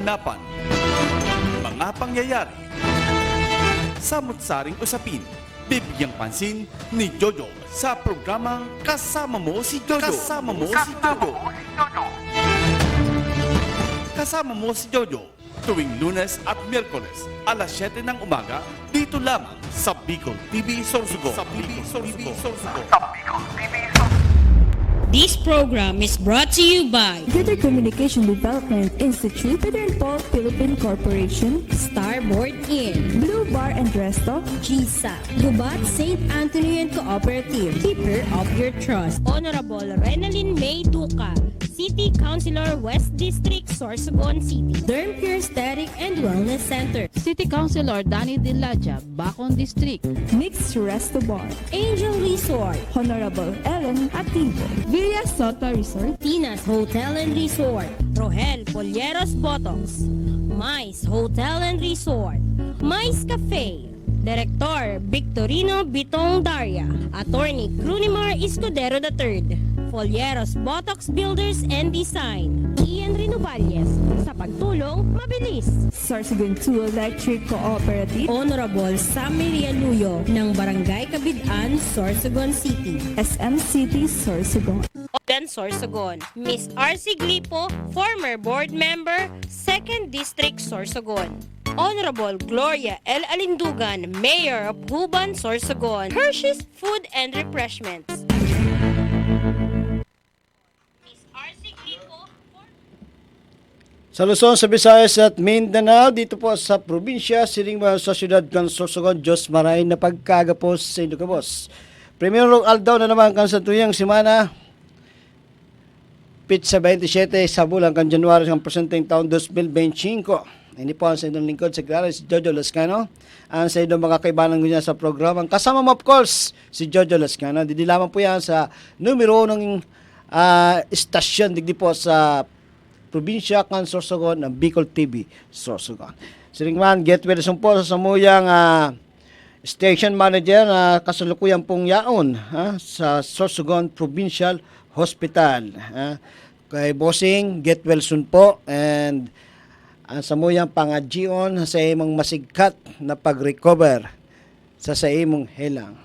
kaganapan, mga pangyayari, samut-saring usapin, bibigyang pansin ni Jojo sa programang Kasama Mo si Jojo. Kasama Mo si Jojo. Kasama Mo si Jojo tuwing Lunes at Miyerkules alas 7 ng umaga dito lamang sa Bicol TV Sorsogon. Sa Bicol TV Sorsogon. This program is brought to you by Greater Communication Development Institute, Pedro and Paul Philippine Corporation, Starboard Inn, Blue Bar and Resto, GSA, Gubat St. Anthony and Cooperative, Keeper of Your Trust, Honorable Renalyn May Duca, City Councilor West District, Sorsogon City, Derm Pure Aesthetic and Wellness Center, City Councilor Danny Dilaja, Bacon District, Mixed Resto Bar, Angel Resort, Honorable Ellen Ativo, Villa Sota Resort, Tina's Hotel and Resort, Rohel Polleros Botox, Mais Hotel and Resort, Mais Cafe, Director Victorino Bitong Daria, Attorney Crunimar Escudero III, Folleros Botox Builders and Design, Ian Renovalles, sa pagtulong mabilis. Sorsogon 2 Electric Cooperative, Honorable Sam Maria Luyo ng Barangay Kabidaan, Sorsogon City. SM City Sorsogon, Odan Sorsogon, Miss R.C. Glipo, former board member, 2nd District, Sorsogon. Honorable Gloria L. Alindugan, Mayor of Huban, Sorsogon. Hershey's Food and Refreshments. Miss R.C. Glipo, Sa Luzon, sa Visayas at Mindanao, dito po sa probinsya, siling mga sa syudad ng Sorsogon, Diyos maray na pagkagapos sa inyo kabos. Primero aldaw na naman kan sa tuyang simana, Pitsa 27 sa bulan kan January ng presenteng taon 2025. Ini po ang sa inyong lingkod, Secretary si Jojo Lascano. Ang sa inyong mga kaibanan niya sa programang kasama mo of course si Jojo Lascano. Didi lamang po yan sa numero ng istasyon digdi po sa probinsya kan Sorsogon ng Bicol TV Sorsogon. Siringman, get well po sa samuyang station manager na kasalukuyan pong yaon sa Sorsogon Provincial Hospital. Kay Bossing, get well soon po, and ang samuyang pangadjion sa imong masigkat na pag-recover sa imong helang.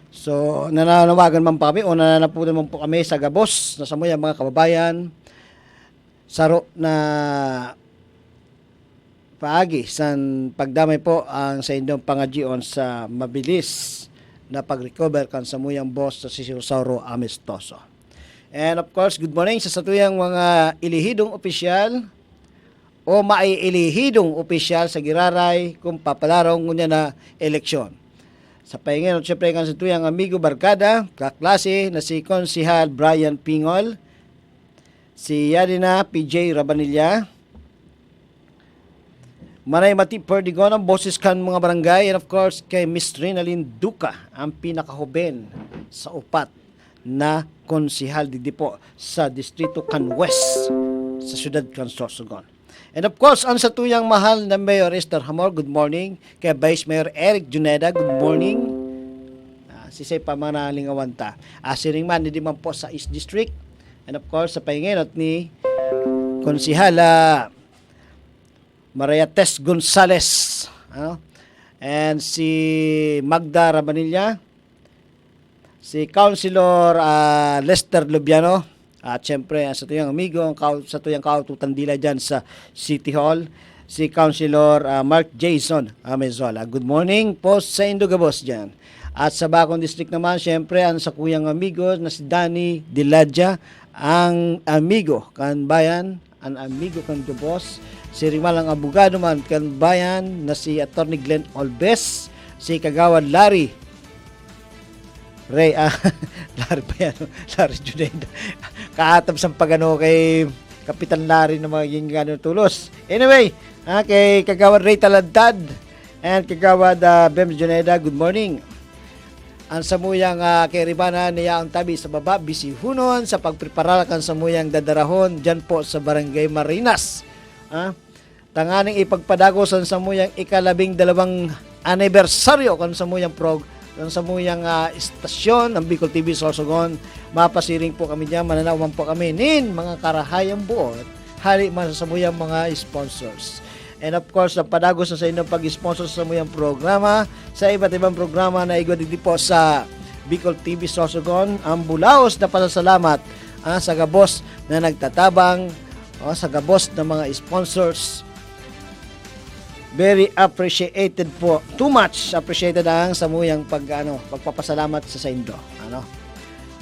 So, nananawagan man pa kami o nananapunan man po kami sa gabos na samuyang mga kababayan saro na paagi san pagdamay po ang sa inyong pangadjion sa mabilis na pag-recover kan samuyang boss sa Sisirosauro Amistoso. And of course, good morning sa satuyang mga ilihidong opisyal o maiilihidong opisyal sa Giraray kung papalarong ngunya na eleksyon. Sa pahingan, siyempre kan sa tuyang amigo barkada, kaklase na si Konsihal Brian Pingol, si Yadina PJ Rabanilla, Maray Mati Perdigon ang boses kan mga barangay, and of course kay Miss Renalyn Duca, ang pinakahuben sa upat na konsihal digdi po sa distrito kan West sa siyudad kan Sorsogon. And of course, ang sa tuyang mahal na Mayor Esther Hamor, good morning. Kay Vice Mayor Eric Juneda, good morning. Si Say Pamanaling Awanta. Asiring man, hindi man po sa East District. And of course, sa pahinginot ni Konsihala Maria Tess Gonzales. And si Magda Rabanilla. Si Councilor Lester Lubiano. At syempre, sa tuyang amigo, sa tuyang kaututan dila dyan sa City Hall, si Councilor Mark Jason Amezola. Good morning po sa Indogabos dyan. At sa Bacon District naman, syempre, ang sa kuyang amigo na si Danny Diladja, ang amigo kan bayan, ang amigo kan Dubos, si Rimalang abogado man kan bayan na si Attorney Glenn Olbes, si Kagawad Larry Larry pa yan, Larry Juneda. Kaatab sa pagano kay Kapitan Larry na mga gingano tulos. Anyway, kay Kagawad Ray Talantad and Kagawad Bem Juneda, good morning. Ang samuyang kay Ribana niya ang tabi sa baba, bisihunon sa pagpreparakan samuyang dadarahon dyan po sa Barangay Marinas. Tanganing ipagpadagos ang samuyang ika-12 anibersaryo kan samuyang ng samuyang istasyon ng Bicol TV Sorsogon. Mapasiring po kami dyan, mananawan po kami mga karahayang buot hali man sa samuyang mga sponsors. And of course, ang padagos na sa inyong pag-sponsor sa samuyang programa, sa iba't ibang programa na igwa dito po sa Bicol TV Sorsogon, ang bulaos na pasasalamat sa gabos na nagtatabang, sa gabos ng mga sponsors. Very appreciated po. Too much appreciated ang samuyang pagpapasalamat sa inyo.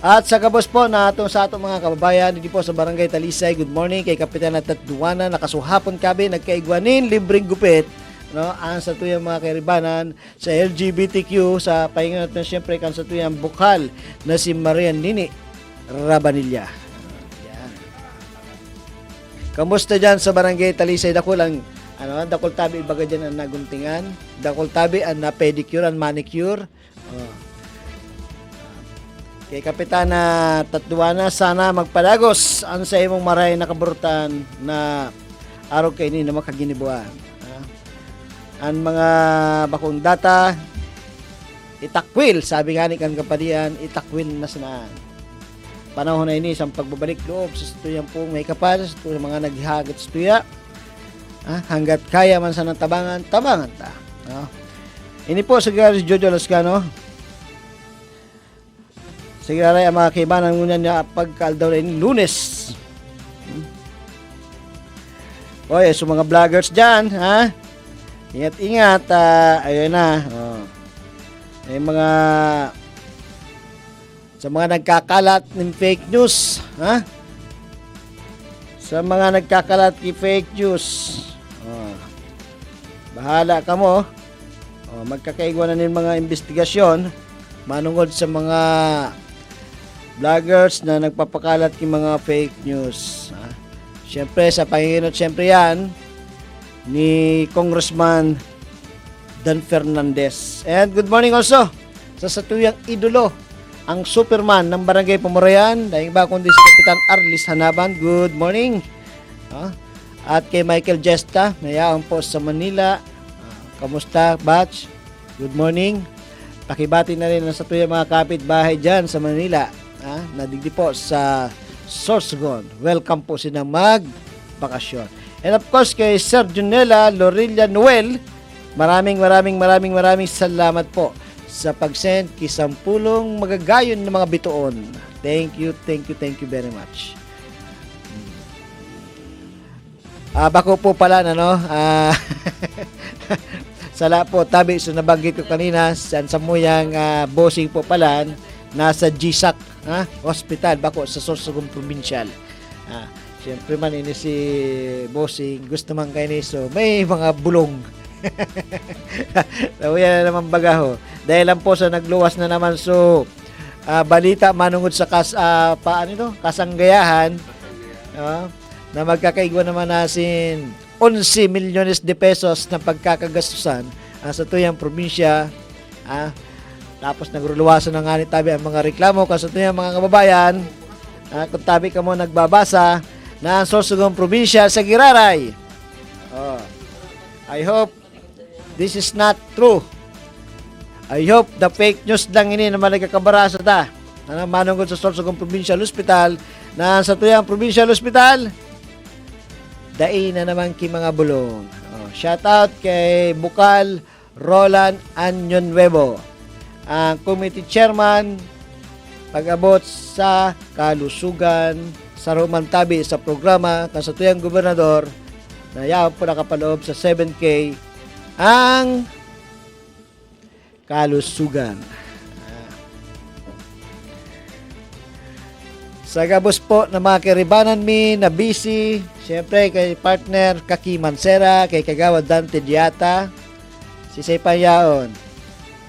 At sa gabos po na sa atong mga kababayan dito po sa Barangay Talisay, good morning kay Kapitan Tatduana, nakasuhapon kabi, nagkaigwanin, libreng gupit, ang sa tuyang mga kairibanan sa LGBTQ, sa pahinga natin siyempre kan sa tuyang bukal na si Marian Nini Rabanilla. Yan. Kamusta dyan sa Barangay Talisay? Dako lang, dakol tabi ibaga dyan ang naguntingan, dakol tabi ang na-pedicure, ang manicure. Kay Kapitana Tatduana, sana magpadagos ang sa imong maray nakaburutan na araw kay ni na makaginibuan. Ang mga bakong data itakwil, sabi nga ni kan kapadian, itakwil na sanaan. Panahon na ini sa pagbabalik loob sa tuyang pong may kapal, sa tuyang mga naghahagat sa tuya. Hanggat kaya man sa tabangan ta. Ini po sa si Jojo Lascano. Sige rin ang mga kaibanan muna niya pagkaldaw na ini Lunes. Oy, so mga vloggers dyan, ingat-ingat, ayun na. May mga sa mga nagkakalat ng fake news, sa mga nagkakalat ng fake news, bahala ka mo. Magkakaigwa na ng mga investigasyon manungod sa mga vloggers na nagpapakalat ng mga fake news. Siyempre, sa Panginoon, siyempre yan, ni Congressman Dan Fernandez. And good morning also sa satuyang idolo, ang Superman ng Barangay Pumurayan, dahil ba kundi si Kapitan Arlis Hanaban. Good morning. At kay Michael Jesta, nayaon po sa Manila. Kamusta, Batch? Good morning. Pakibati na rin sa tuyang mga kapitbahay dyan sa Manila, nadigdi po sa Sorsogon. Welcome po sila mag-bakasyon. And of course, kay Sir Junela Lorilla Noel, maraming salamat po sa pag-send kisampulong magagayon ng mga bituon. Thank you very much. Bako po pala, sala po, tabi, so nabanggit ko kanina, sa muyang bossing po pala, nasa GSAC hospital, bako sa Sorsogon Provincial. Siyempre man ini si bossing, gusto man kayo ni, so may mga bulong. So, yan na naman bagaho. Dahil lang po sa nagluwas na naman, so balita manungod sa kasanggayahan, na magkakaigwa naman nasin 11 milyones de pesos na pagkakagastusan sa tuyang probinsya. Tapos nagruluwasan na nga ni tabi ang mga reklamo kasi tuyang mga kababayan. Kung tabi ka mo nagbabasa na ang Sorsogon probinsya sa Giraray. I hope this is not true. I hope the fake news lang ini naman nagkakabarasa ta. Manungod sa Sorsogon Provincial Hospital na sa tuyang Provincial Hospital, dai na naman ki mga bulong. Shout out kay Bukal Roland Anyon Nuevo, ang committee chairman pag-abot sa kalusugan sa Romantabi sa programa kasatuyang gobernador na yaw po nakapaloob sa 7K ang kalusugan. Sa gabos po na mga kiribanan mi na busy, siyempre kay partner Kaki Mansera, kay Kagawad Dante Diata, si Sepayaon,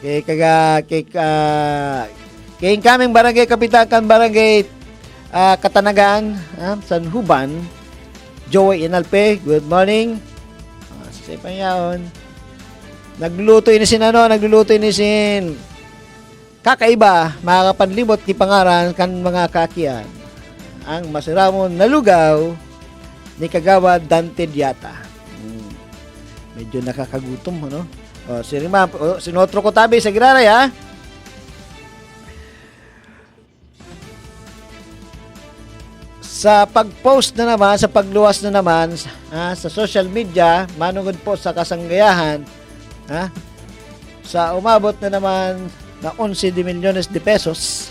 kay kaming barangay kapitakan barangay Katanagan, San Huban, Joey Inalpe, good morning. Si Sepayaon, nagluluto ini sin kakaiba, makakapanlimot ni pangaran kan mga kakian. Ang masiramon na lugaw ni Kagawad Dante Diata. Medyo nakakagutom, sinotro ko tabi sa Giraray, Sa pag-post na naman, sa pagluwas na naman sa social media, manungod po sa kasanggayahan, sa umabot na naman na 11 milyones de pesos.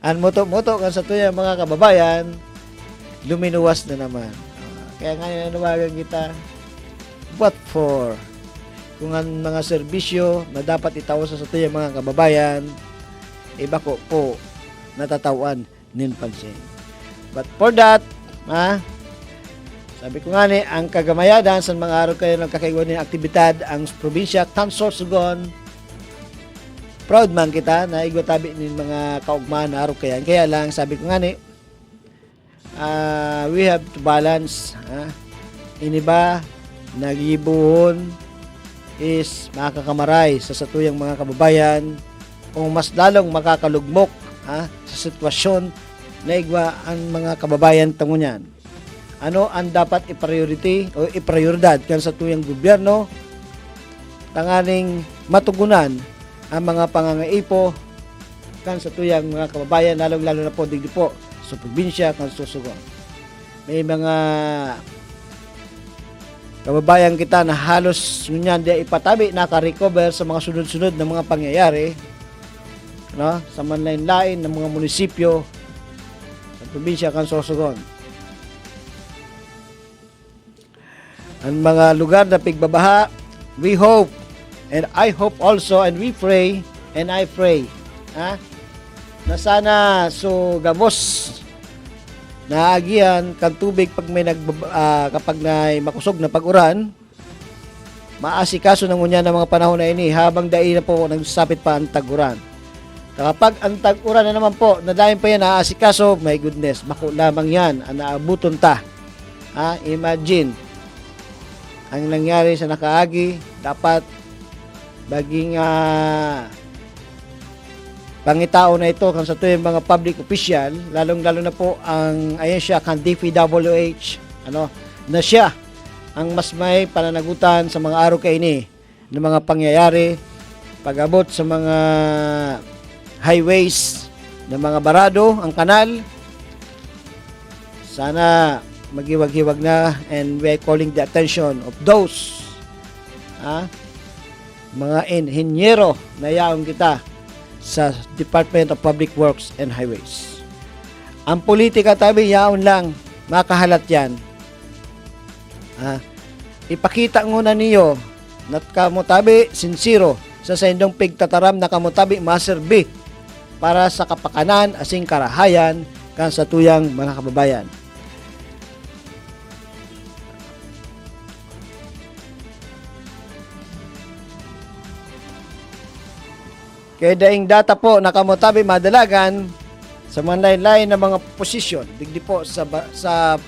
Ang muto-muto kan sa tuyang mga kababayan, luminuwas na naman. Kaya ngayon nanuwagan kita, what for? Kung ang mga serbisyo na dapat itawas sa tuyang mga kababayan, iba ko po natatawan nin pansin. But for that, sabi ko nga ni, ang kagamayadan sa mga araw kayo ng kakaiwan ng aktibidad ang probinsya Kansor Sugon, proud man kita na igwatabi nin mga kaugmaan na araw kayan. Kaya lang, sabi ko nga ni, we have to balance. Iniba, nagibuhon is makakamaray sa satuyang mga kababayan o mas lalong makakalugmok sa sitwasyon na igwa ang mga kababayan tangunyan. Ano ang dapat i-priority o i-prioridad kan sa tuyang gobyerno tanganing matugunan ang mga pangangaipo kan sa tuyang mga kababayan, lalong-lalo na po digdi po sa probinsya kan Susugon. May mga kababayan kita na halos ngunyan di ipatabi naka-recover sa mga sunod-sunod na mga pangyayari, no, sa manlain-lain ng mga munisipyo sa probinsya kan Sorsogon. Ang mga lugar na pigbabaha, we hope and I hope also and we pray and I pray na sana so gabos naagian kan tubig pag may kapag may makusog na pag-uran, maasikaso ng unya ng mga panahon na ini habang dai na po nagsasapit pa ang tag-uran. Kapag ang tag-uran na naman po, nadayon pa yan naasikaso, my goodness, mako lamang yan ang naabuton ta. Imagine ang nangyari sa nakaagi, dapat baging pangitao na ito kan sa tuyong mga public official, lalong-lalo na po ang ayan siya kan DPWH, na siya ang mas may pananagutan sa mga araw kaini ng mga pangyayari pag-abot sa mga highways ng mga barado, ang kanal. Sana maghiwag-hiwag na, and we are calling the attention of those mga inhenyero na yaong kita sa Department of Public Works and Highways. Ang politika tabi yaon lang, makahalat yan. Ipakita nguna niyo na kamutabi sincero sa indong pigtataram na kamutabi maserbi para sa kapakanan asing karahayan kan sa tuyang mga kababayan. Kaya daing data po nakamutabi madalagan sa mga lain-lain na mga posisyon digdi po sa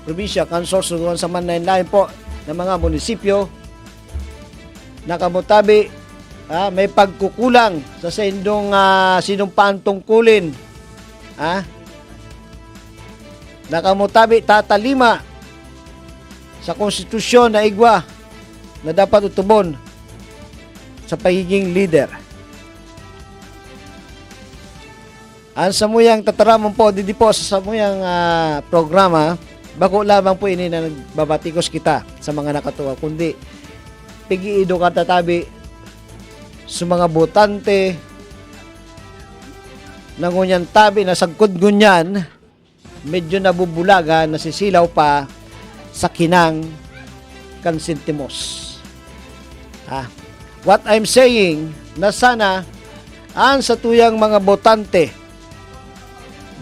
probinsya Kansor Sugon, sa mga lain-lain po ng mga munisipyo nakamutabi may pagkukulang sa sindong sinumpaan tungkulin nakamutabi tatalima sa konstitusyon na igwa na dapat utubon sa pagiging leader. Ang samuyang tataramon po, didi po sa samuyang programa, bako lamang po ini na nagbabatikos kita sa mga nakatuwa, kundi pigiido ka tatabi sa mga botante na ngunyan tabi na sagkod ngunyan, medyo nabubulaga, nasisilaw pa sa kinang kansentimos. What I'm saying, na sana ang sa tuyang mga botante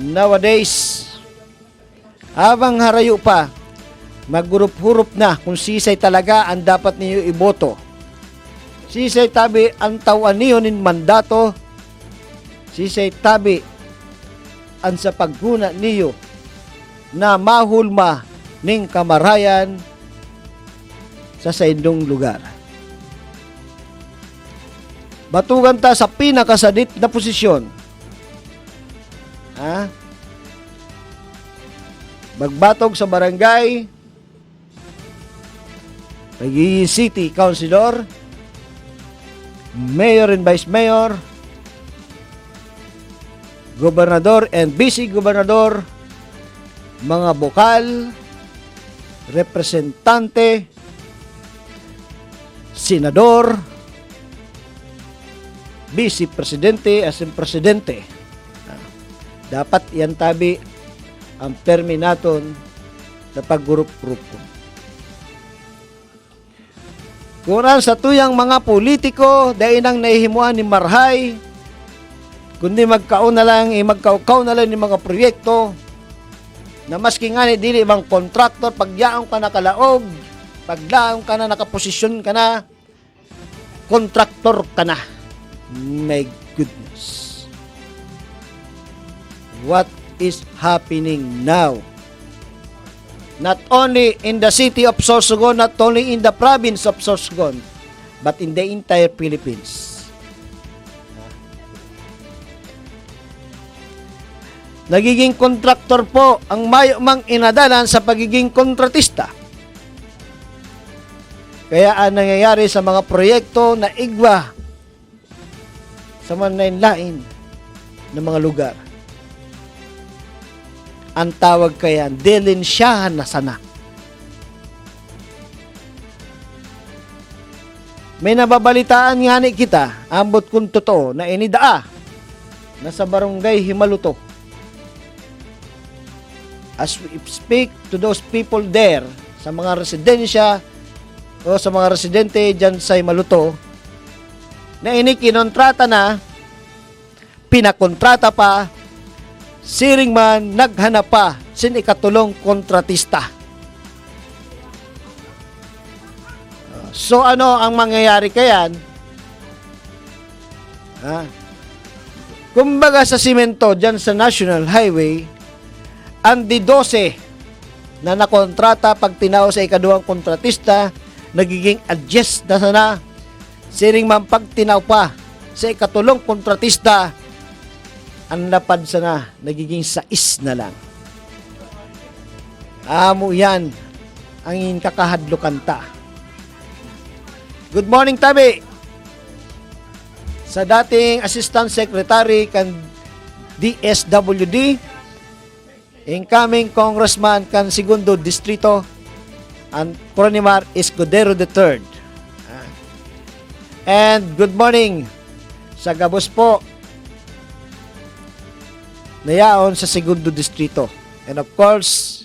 nowadays, habang harayo pa, maggurup-hurup na kung sisay talaga ang dapat niyo iboto. Sisay tabi ang tawan niyo nin mandato, sisay tabi ang sa pagguna niyo na mahulma ning kamarayan sa saindong lugar. Batugan ta sa pinakasadit na posisyon. Magbatog sa barangay, pagiging city councilor, mayor and vice mayor, gobernador and vice gobernador, mga bokal, representante, senador, vice presidente, asin presidente. Dapat yan tabi ang permi naton na paggurup-grupo. Kuran sa tuyang mga politiko, dahil nang nahihimuan ni Marhay, kundi magkaukaw na lang ni mga proyekto, na maski nga ni dili ibang kontraktor, pagyaong ka na kalaog, paglaong ka na nakaposisyon ka na, kontraktor ka na. My goodness. What is happening now? Not only in the city of Sorsogon, not only in the province of Sorsogon, but in the entire Philippines. Nagiging kontraktor po ang mayo mang inadalan sa pagiging kontratista. Kaya ang nangyayari sa mga proyekto na igwa sa mga lain ng mga lugar, ang tawag kaya delensyahan na sana. May nababalitaan nga ni kita, ambot kung totoo, na inidaa na sa barangay Himaluto. As we speak to those people there, sa mga residensya o sa mga residente dyan sa Himaluto, na inikinontrata na, pinakontrata pa, siring man naghanap pa sin ikatulong kontratista. So ano ang mangyayari kayan? Kumbaga sa simento dyan sa National Highway, ang di 12 na nakontrata pag tinaw sa ikaduhang kontratista, nagiging adjust na sana. Siring man pag tinaw pa sa ikatulong kontratista, ang lapad sana, nagiging 6 na lang. Amo yan, ang kakahadlukan ta. Good morning, Tabi. Sa dating Assistant Secretary kan DSWD, incoming Congressman kan Segundo Distrito, ang Coronimar Escudero III. And good morning sa Gabos po, nayaon sa Segundo Distrito. And of course,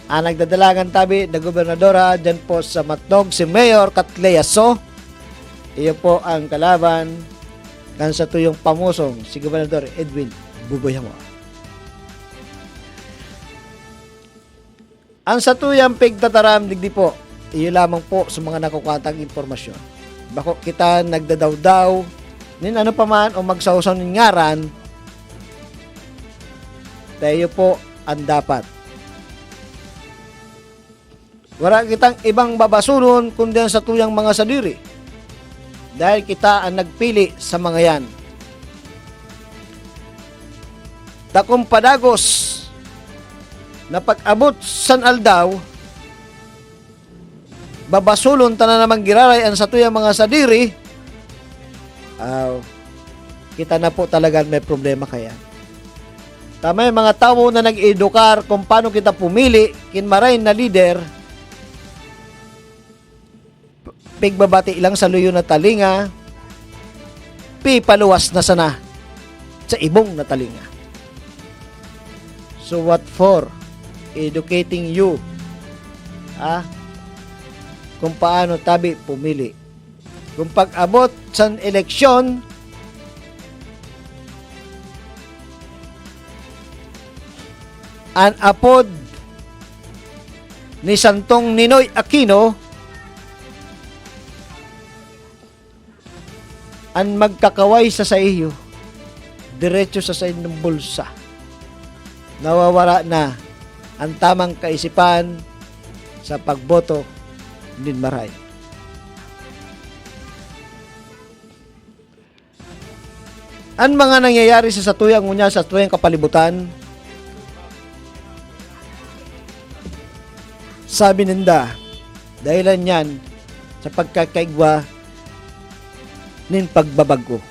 ang nagdadalagan tabi na gobernadora dyan po sa Matnog, si Mayor Catleyaso. Iyo po ang kalaban kan sa tuyong pamusong si Gobernador Edwin Buboyamo. Ang sa tuyang pigtataram digdi po, iyo lamang po sa mga nakukatang impormasyon. Bako kita nagdadaw-daw nin ano pa man o magsawsaw nin ngaran, tayo po ang dapat. Wala kitang ibang babasulon kundi sa tuyang mga sadiri. Dahil kita ang nagpili sa mga yan. Takong padagos na pag-abot san aldaw, babasulon ta na namang giraray ang sa tuyang mga sadiri, kita na po talaga may problema kaya. Tama yung mga tao na nag-edukar kung paano kita pumili, kinmaray na leader, pigbabati ilang sa luyo na talinga, pipaluwas na sana sa ibong na talinga. So what for? Educating you. Kung paano tabi pumili. Kung pag-abot sa eleksyon, an apod ni Santong Ninoy Aquino ang magkakaway sa iyo, diretso sa inyong bulsa. Nawawala na ang tamang kaisipan sa pagboto ni Maray. Ang mga nangyayari sa satuyang ngunya sa tuyang kapalibutan, sabi ninda, dahilan yan sa pagkakaigwa nin pagbabago.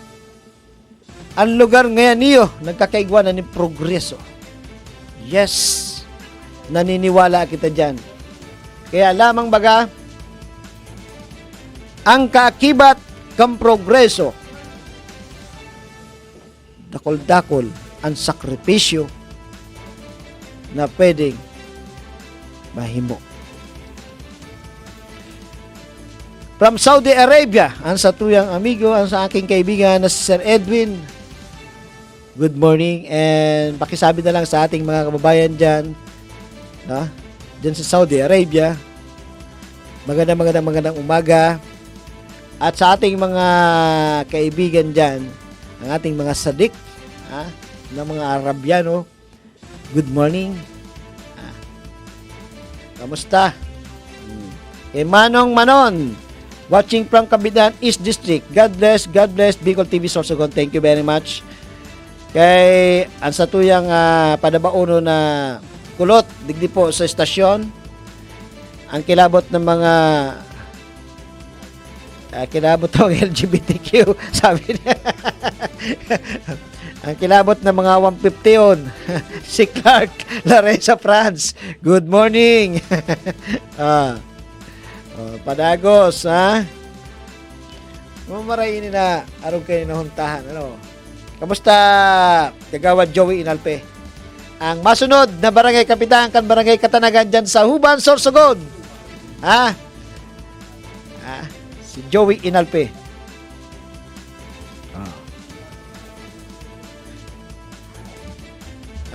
Ang lugar ngayon niyo, nagkakaigwa na ni progreso. Yes, naniniwala kita dyan. Kaya lamang baga, ang kaakibat kang progreso, dakol-dakol ang sakripisyo na pwedeng mahimo. From Saudi Arabia, ang sa tuyang amigo, ang sa aking kaibigan na si Sir Edwin. Good morning, and pakisabi na lang sa ating mga kababayan dyan, dyan sa Saudi Arabia, magandang umaga. At sa ating mga kaibigan dyan, ang ating mga sadik, na mga Arabiano, good morning. Kamusta? Kay Manong Manon, watching from Cabidan East District. God bless Bicol TV Sorsogon. Thank you very much. Kay ang satuyang padabauno na kulot, digdi po sa estasyon, ang kilabot ng mga kilabot ng LGBTQ, sabi niya. Ang kilabot ng mga 150 on, si Clark Laresa France. Good morning. Padagos, Mamarayin na araw kayo na huntahan. Kamusta, Kagawad Joey Inalpe? Ang masunod na barangay kapitan kan barangay Katanagan dyan sa Huban, Sorsogon. Si Joey Inalpe.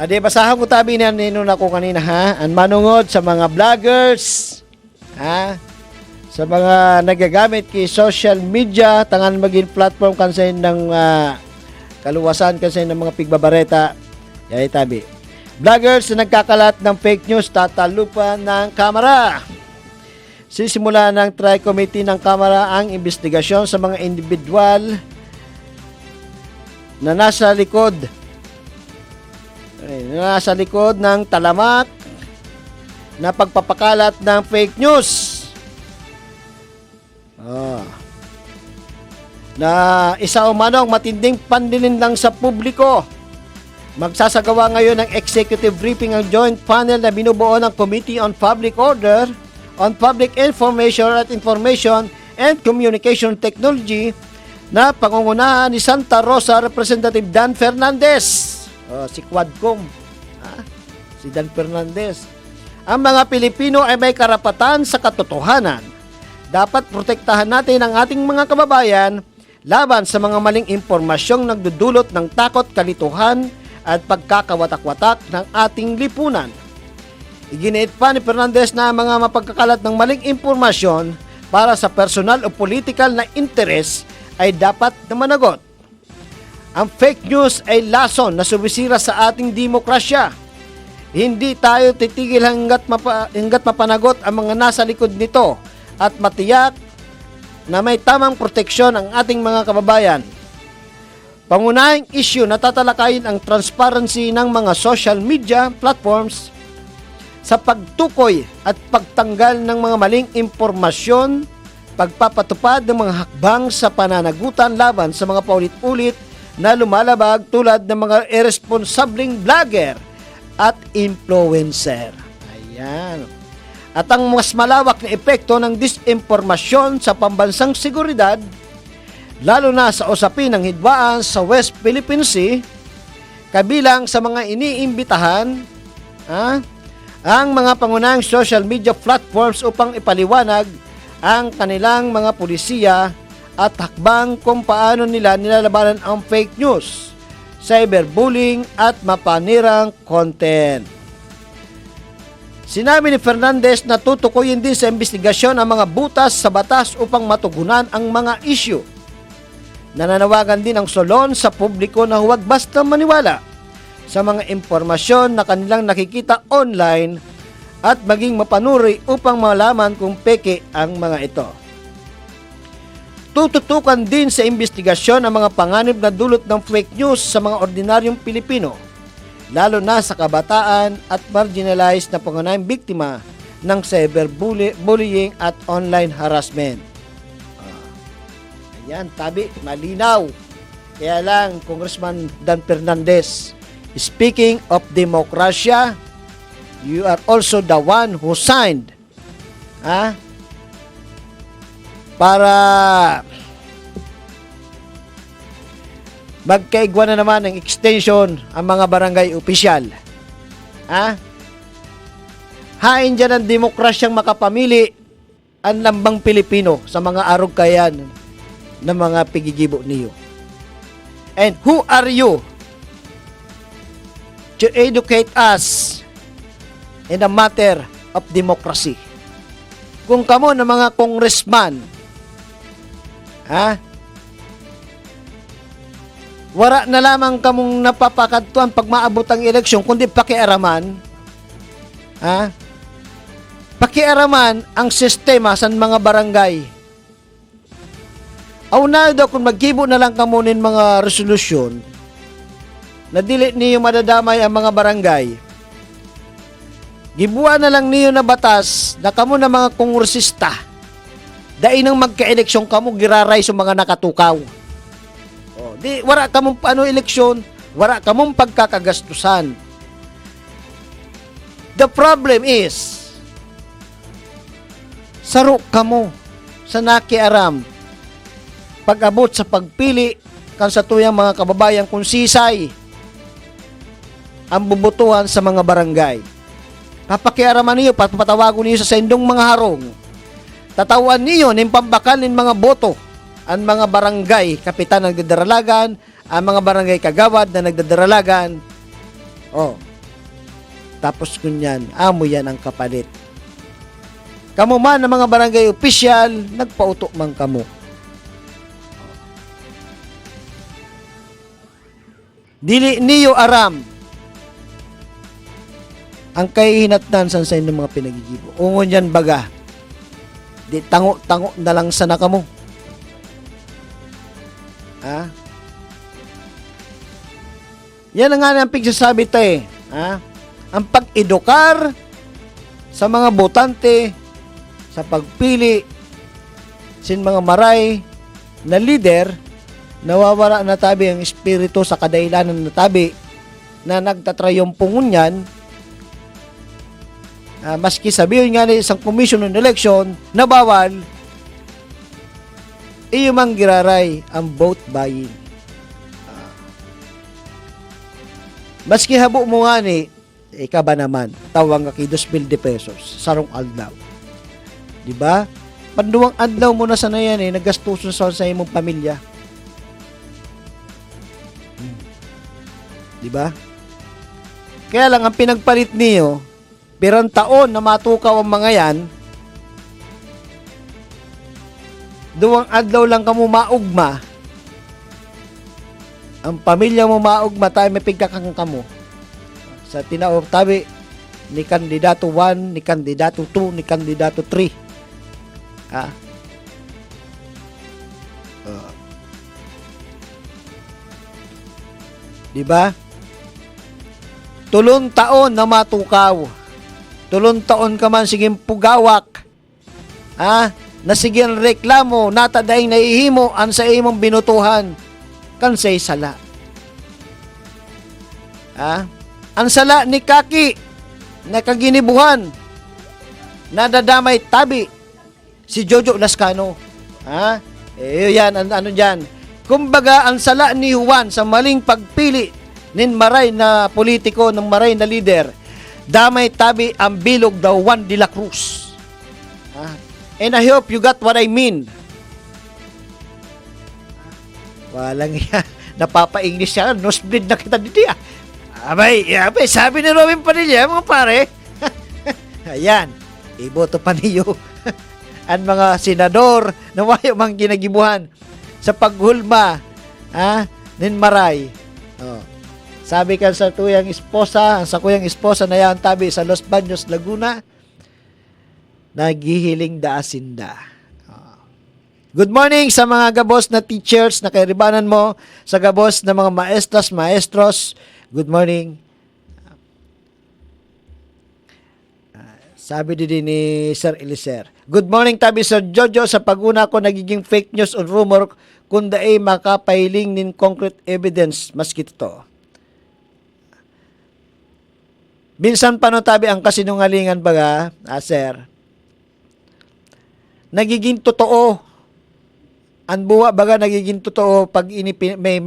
Basahan ko tabi na ninun ako kanina, Ang manungod sa mga vloggers, sa mga nagagamit kay social media, tangan maging platform kansa ng kaluwasan kansa ng mga pigbabareta. Yay tabi. Vloggers na nagkakalat ng fake news, tatalupan ng kamera. Sisimula ng Tri-Committee ng Kamara ang investigasyon sa mga individual na nasa likod ng talamak na pagpapakalat ng fake news. Na isa umanong matinding panlilinlang sa publiko. Magsasagawa ngayon ng executive briefing ang joint panel na binubuo ng Committee on Public Order, on Public Information and Communication Technology na pangungunahan ni Santa Rosa Representative Dan Fernandez. Si Quadcom. Si Dan Fernandez. Ang mga Pilipino ay may karapatan sa katotohanan. Dapat protektahan natin ang ating mga kababayan laban sa mga maling impormasyong nagdudulot ng takot, kalituhan at pagkakawatak-watak ng ating lipunan. Iginiit pa ni Fernandez na mga mapagkakalat ng maling impormasyon para sa personal o political na interes ay dapat na managot. Ang fake news ay lason na sumisira sa ating demokrasya. Hindi tayo titigil hanggat mapanagot ang mga nasa likod nito at matiyak na may tamang proteksyon ang ating mga kababayan. Pangunahing issue na tatalakayin ang transparency ng mga social media platforms sa pagtukoy at pagtanggal ng mga maling impormasyon, pagpapatupad ng mga hakbang sa pananagutan laban sa mga paulit-ulit na lumalabag tulad ng mga irresponsableng vlogger at influencer. Ayan. At ang mas malawak na epekto ng disinformasyon sa pambansang seguridad, lalo na sa usapin ng hidwaan sa West Philippine Sea, kabilang sa mga iniimbitahan, ang mga pangunahing social media platforms upang ipaliwanag ang kanilang mga pulisiya at hakbang kung paano nila nilalabanan ang fake news, cyberbullying at mapanirang content. Sinabi ni Fernandez na tutukuyin din sa investigasyon ang mga butas sa batas upang matugunan ang mga issue. Nananawagan din ang Solon sa publiko na huwag basta maniwala sa mga impormasyon na kanilang nakikita online at maging mapanuri upang malaman kung peke ang mga ito. Tututukan din sa investigasyon ang mga panganib na dulot ng fake news sa mga ordinaryong Pilipino, lalo na sa kabataan at marginalized na pangunahing biktima ng cyberbullying at online harassment. Ayan, tabi, malinaw. Kaya lang, Congressman Dan Fernandez, speaking of demokrasya, you are also the one who signed para magkaigwa na naman ng extension ang mga barangay opisyal. Hain dyan ang demokrasyang makapamili ang lambang Pilipino sa mga arog kayan ng mga pigigibo niyo. And who are you to educate us in the matter of democracy? Kung kamo ng mga congressman, wala na lamang kamong napapakadtuan pag maabot ang eleksyon, kundi pakiaraman, pakiaraman ang sistema sa mga barangay. Auna daw kung magkibo na lang kamunin mga resolusyon na dili niyo madadamay ang mga barangay. Gibuan na lang niyo na batas na kamo na mga kongresista. Dai nang magka-eleksyon kamo giraray sa mga nakatukaw. Di wala kamong eleksyon, wala kamong pagkakagastusan. The problem is saro kamo sa nakiaram pag-abot sa pagpili kan sa tuyang mga kababayan kung sisay ang bubutuhan sa mga barangay. Papakiaraman niyo, papatawagon niyo sa sendong mga harong. Tatawan niyo ng pambakal ng mga boto ang mga barangay kapitan na nagdadaralagan, ang mga barangay kagawad na nagdadaralagan. Tapos kunyan, amo yan ang kapalit. Kamu man ang mga barangay opisyal, nagpauto man kamo. Dili niyo aram ang kahihinatnan sa inyong mga pinagigibo. Ungon yan baga, di tango-tango na lang sana kamo. Yan ang nga ang pigsasabi tayo. Ang pag-edukar sa mga botante sa pagpili sin mga maray na leader, nawawala na tabi ang espiritu sa kadailanan na tabi na nagtatrayompungon yan. Maski sabihin nga ni isang commission on election na bawal, iyo mang giraray ang vote buying. Maski habo mo nga ni, ika ba naman, tawang ka 2,000 pesos, sarong adlaw. Diba? Panduwang adlaw mo na sana yan nagastuso sa imong pamilya. Diba? Kaya lang, ang pinagpalit niyo, pirang taon na matukaw ang mga yan, duwang adlaw lang kamo maugma, ang pamilya mo maugma, tayo may pigkakang kamo. Sa tinaw, tabi, ni kandidato 1, ni kandidato 2, ni kandidato 3. Diba? Tulong taon na matukaw. Tulong taon ka man siging pugawak. Nasigyan reklamo, natadaing naihimo ang sa imong binutuhan. Kansay sala. Ang sala ni Kaki, nakaginibuhan, nadadamay tabi, si Jojo Lascano. Yan, ano dyan. Kumbaga, ang sala ni Juan sa maling pagpili nin maray na politiko, ng maray na leader, damay tabi ang bilog daw Juan de la Cruz. And I hope you got what I mean. Walang yan. Napapa-English siya. Nosebleed na kita dito. Abay, sabi ni Robin Padilla, mga pare. Ayan. Iboto pa niyo. Ang mga senador na wayo mang ginagibuhan sa paghulma nin maray. Sabi ka sa tuyang esposa, sa kuyang esposa na yan tabi sa Los Baños, Laguna, naghihiling daasinda. Good morning sa mga gabos na teachers na kairibanan mo, sa gabos na mga maestras, maestros. Good morning. Sabi din ni Sir Eliser. Good morning tabi Sir Jojo, sa paguna ko nagiging fake news o rumor kung daay makapailing nin concrete evidence maski to. Minsan pa no tabi ang kasinungalingan baga, sir. Nagiging totoo. Ang buwa baga nagiging totoo pag may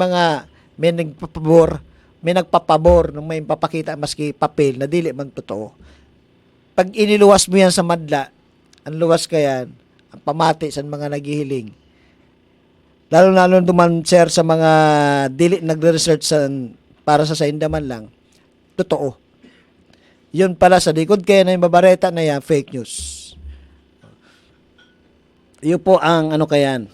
nagpapabor nung may papakita maski papel na dili man totoo. Pag iniluwas mo yan sa madla, ang luwas ka yan, ang pamati sa mga naghihiling. Lalo duman, sir, sa mga dili nagre-research para sa indaman lang, totoo. Yun pala sa likod kaya na yung babareta na yan, fake news. Yun po ang ano kayan.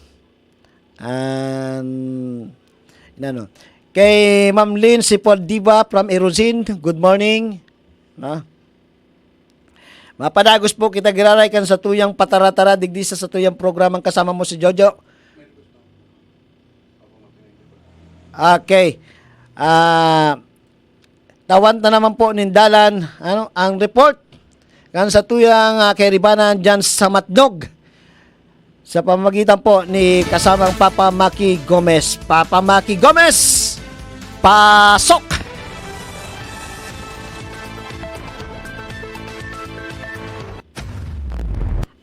Kay Ma'am Lynn Sipoldiva from Erozin, good morning. No? Mapadagos po kita giraray kan sa tuyang pataratara digdi sa tuyang programang kasama mo si Jojo. Okay. Tawan na naman po nindalan ang report kan sa tuyang kairibanan dyan sa Matnog. Sa pamamagitan po ni kasamang Papa Maki Gomez. Papa Maki Gomez! Pasok!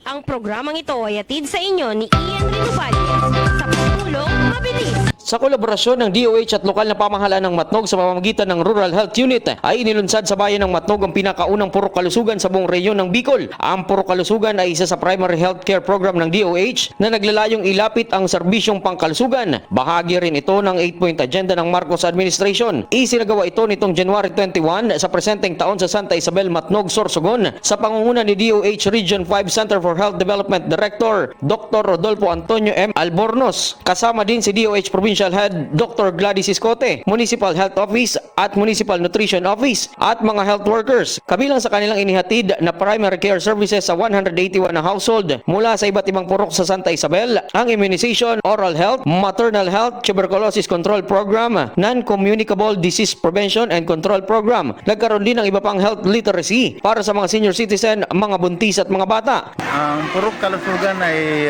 Ang programang ito ay atid sa inyo ni Ian Rinuvalias sa pagtulong mabilis. Sa kolaborasyon ng DOH at lokal na pamahalaan ng Matnog sa pamamagitan ng Rural Health Unit ay inilunsad sa bayan ng Matnog ang pinakaunang purok kalusugan sa buong rehiyon ng Bicol. Ang purok kalusugan ay isa sa primary health care program ng DOH na naglalayong ilapit ang serbisyong pangkalusugan. Bahagi rin ito ng 8-point agenda ng Marcos Administration. Isinagawa ito nitong January 21 sa presenteng taon sa Santa Isabel, Matnog, Sorsogon sa pangunguna ni DOH Region 5 Center for Health Development Director Dr. Rodolfo Antonio M. Albornoz. Kasama din si DOH Provincial Head Dr. Gladys Iscote, Municipal Health Office at Municipal Nutrition Office at mga health workers. Kabilang sa kanilang inihatid na primary care services sa 181 na household mula sa iba't ibang purok sa Santa Isabel, ang immunization, oral health, maternal health, tuberculosis control program, non-communicable disease prevention and control program. Nagkaroon din ng iba pang health literacy para sa mga senior citizen, mga buntis at mga bata. Ang Purok Kalusugan ay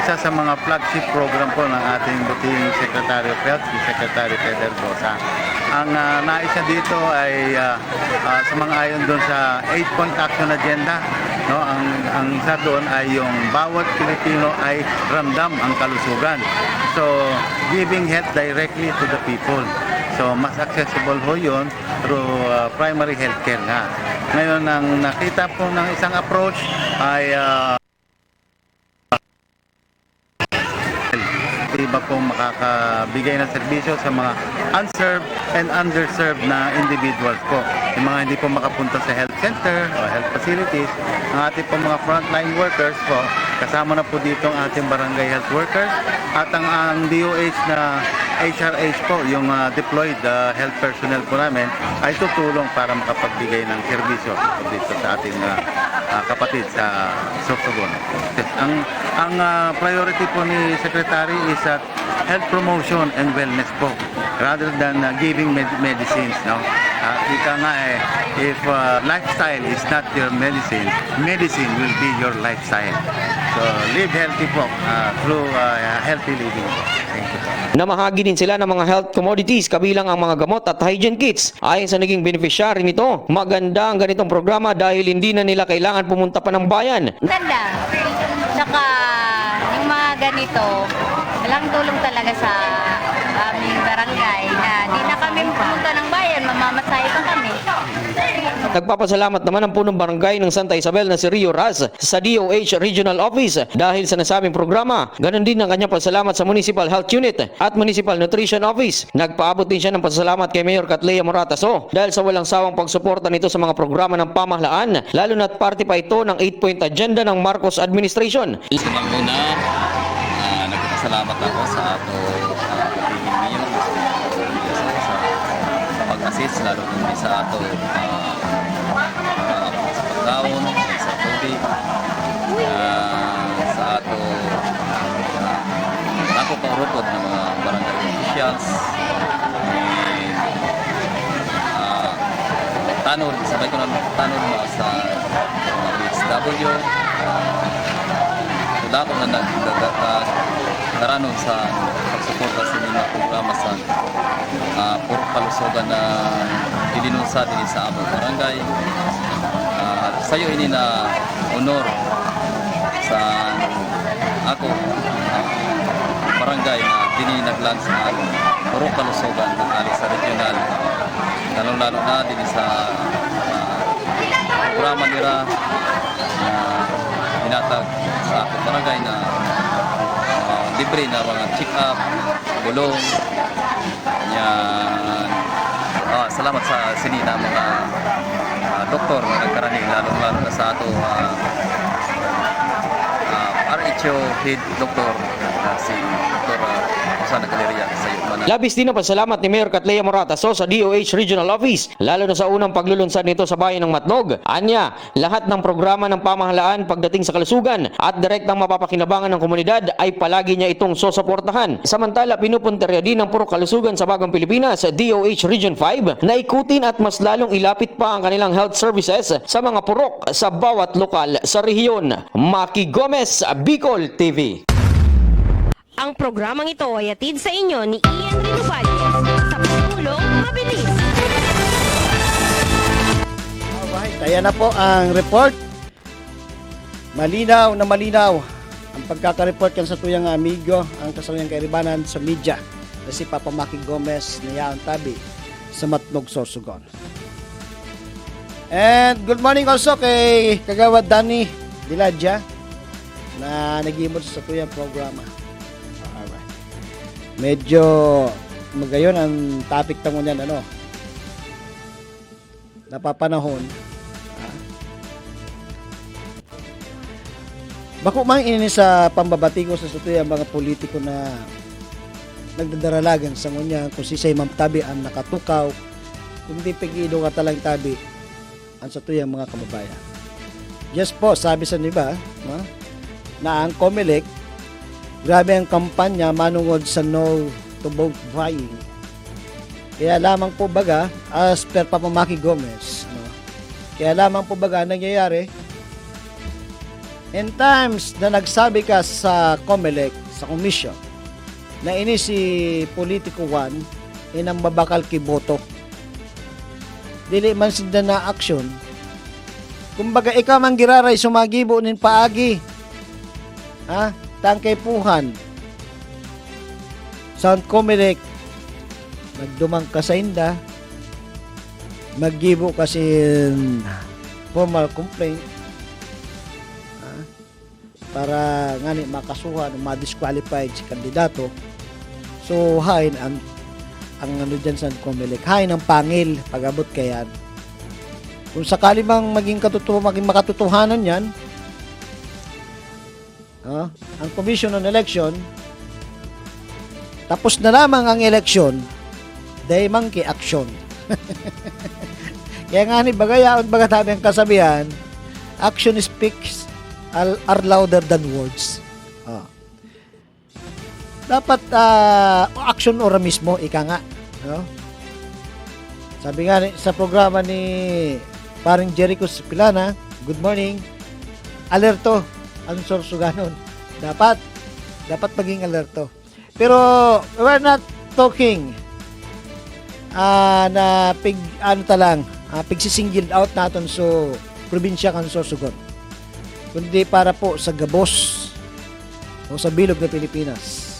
isa sa mga flagship program po ng ating buting Secretary of Health, si Secretary Pedro Bosa. Ang nais niya dito ay sumang-ayon doon sa 8-point action agenda. No? Ang isa doon ay yung bawat Pilipino ay ramdam ang kalusugan. So, giving health directly to the people. So, mas accessible ho yun through primary health care nga. Ngayon, ang nakita po ng isang approach ay iba pong makakabigay ng serbisyo sa mga unserved and underserved na individuals po. Yung mga hindi po makapunta sa health center o health facilities, ang ating po mga frontline workers po, kasama na po dito ang ating barangay health workers at ang DOH na HRH po, yung deployed health personnel po namin, ay tutulong para makapagbigay ng serbisyo dito sa ating kapatid sa Sorsogon. Ang priority po ni Secretary is health promotion and wellness po rather than giving medicines. No? Ika nga if lifestyle is not your medicine, medicine will be your lifestyle. So live healthy po through healthy living. Thank you. Namahagi din sila ng mga health commodities kabilang ang mga gamot at hygiene kits. Ayon sa naging beneficiary nito, maganda ang ganitong programa dahil hindi na nila kailangan pumunta pa ng bayan. Ganda. Saka yung mga ganito, walang tulong talaga sa aming barangay na di na kami pumunta ng bayan, mamamasahe pa kami. Nagpapasalamat naman ang punong barangay ng Santa Isabel na si Rio Raz sa DOH Regional Office dahil sa nasabing programa. Ganon din ang kanyang pasalamat sa Municipal Health Unit at Municipal Nutrition Office. Nagpaabot din siya ng pasalamat kay Mayor Catlea Morataso dahil sa walang sawang pagsuporta nito sa mga programa ng pamahalaan, lalo na't parte pa ito ng 8-point agenda ng Marcos Administration. Unang-una, nagpapasalamat ako sa ato kapiging mayor sa pag-assist lalo kung sa ato sa pagkaon, sa tubig, sa ato paurupod ng mga barangay officials, tanod, sabay ko na tanod sa mga BSW, dako na nagdaranon sa pagsuporta sa mga programa sa puro kalusugan na ilinunsad din sa among barangay. Sayo ini na honor sa ako barangay na dininaglan sa puro kalusugan na ali sa regional, lalong-lalo na din sa programa nila na binatag sa akong barangay na libre na mga check-up, bulong. Yan. Salamat sa sinina mga doktor na nagkarani, lalong-lalo na sa ato RHO head doktor si Dr. Susana Galeria sa Yukmanan. Labis din ang pasalamat ni Mayor Catlea Morataso sa DOH Regional Office, lalo na sa unang paglulunsad nito sa bayan ng Matnog. Anya, lahat ng programa ng pamahalaan pagdating sa kalusugan at direktang mapapakinabangan ng komunidad ay palagi niya itong susuportahan. Samantala, pinupunterya din ng Purok Kalusugan sa Bagong Pilipinas, DOH Region 5, na ikutin at mas lalong ilapit pa ang kanilang health services sa mga purok sa bawat lokal sa rehiyon. Maki Gomez, Bicol TV. Ang programang ito ay atid sa inyo ni Ian Rinuvalles sa pagtulong mabilis. Alright, ayan na po ang report. Malinaw na malinaw ang pagkaka-report kan sa tuyang amigo, ang kasaluyang kairibanan sa media na si Papa Maki Gomez na yaong tabi sa Matnog, Sorsogon. And good morning also kay Kagawad Danny Diladja na nag-imod sa tuyang programa. Alright. Medyo magayon ang topic tango niyan, ano? Napapanahon. Bako mang ini sa pambabati ko sa sutoy ang mga politiko na nagdadaralagan sa ngunya kung si say mamtabi ang nakatukaw, kundi pigido ka talang tabi ang sutoy ang mga kababayan. Yes po, sabi sa niba, no? Na ang COMELEC, grabe ang kampanya manungod sa no to vote buying. Kaya lamang po baga, as per Papa Maki Gomez, no? Kaya lamang po baga nangyayari, in times na nagsabi ka sa COMELEC, sa commission, na ini si Politico 1, inang babakal kiboto. Dili man sinda na aksyon. Kumbaga ikaw man giraray sumagibo nin paagi. Ha? Tangkay puhan. Sound COMELEC, magdumang ka sa inda, maggibo kasi formal complaint, para ngani makasuhan o ma-disqualified si kandidato. So hain ang ano dyan sa COMELEC, hain ang pangil pag-abot kayan. Kung sakali bang maging makatotohanan yan, ang Commission on Election, tapos na lamang ang eleksyon, dahil mangki action. Kaya nga ni bagayaon baga tabi ang kasabihan, action speaks are louder than words. Dapat action ora mismo, ika nga. No? Sabi nga sa programa ni paring Jericho Pilana, good morning, alerto ang Sorsoganon. Dapat maging alerto. Pero we're not talking na pigsisingled out naton so probinsya kan Sorsogon, kundi para po sa gabos o sa bilog na Pilipinas.